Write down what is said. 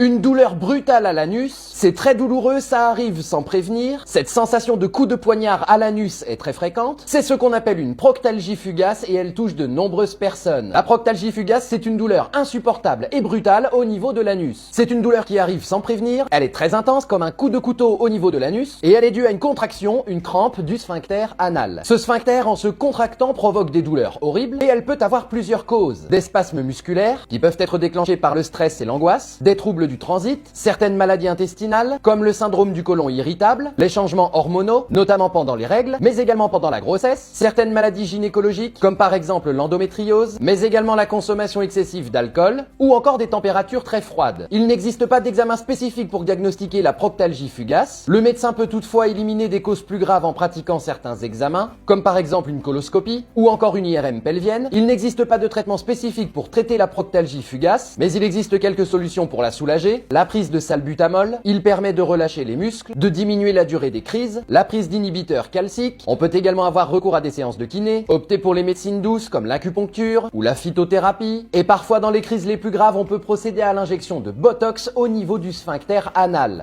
Une douleur brutale à l'anus, c'est très douloureux, ça arrive sans prévenir. Cette sensation de coup de poignard à l'anus est très fréquente. C'est ce qu'on appelle une proctalgie fugace et elle touche de nombreuses personnes. La proctalgie fugace, c'est une douleur insupportable et brutale au niveau de l'anus. C'est une douleur qui arrive sans prévenir, elle est très intense comme un coup de couteau au niveau de l'anus et elle est due à une contraction, une crampe du sphincter anal. Ce sphincter, en se contractant, provoque des douleurs horribles et elle peut avoir plusieurs causes. Des spasmes musculaires qui peuvent être déclenchés par le stress et l'angoisse, des troubles du transit, certaines maladies intestinales comme le syndrome du côlon irritable, les changements hormonaux, notamment pendant les règles, mais également pendant la grossesse, certaines maladies gynécologiques comme par exemple l'endométriose, mais également la consommation excessive d'alcool ou encore des températures très froides. Il n'existe pas d'examen spécifique pour diagnostiquer la proctalgie fugace. Le médecin peut toutefois éliminer des causes plus graves en pratiquant certains examens, comme par exemple une coloscopie ou encore une IRM pelvienne. Il n'existe pas de traitement spécifique pour traiter la proctalgie fugace, mais il existe quelques solutions pour la soulager. La prise de salbutamol, il permet de relâcher les muscles, de diminuer la durée des crises, la prise d'inhibiteurs calciques. On peut également avoir recours à des séances de kiné, opter pour les médecines douces comme l'acupuncture ou la phytothérapie. Et parfois dans les crises les plus graves, on peut procéder à l'injection de Botox au niveau du sphincter anal.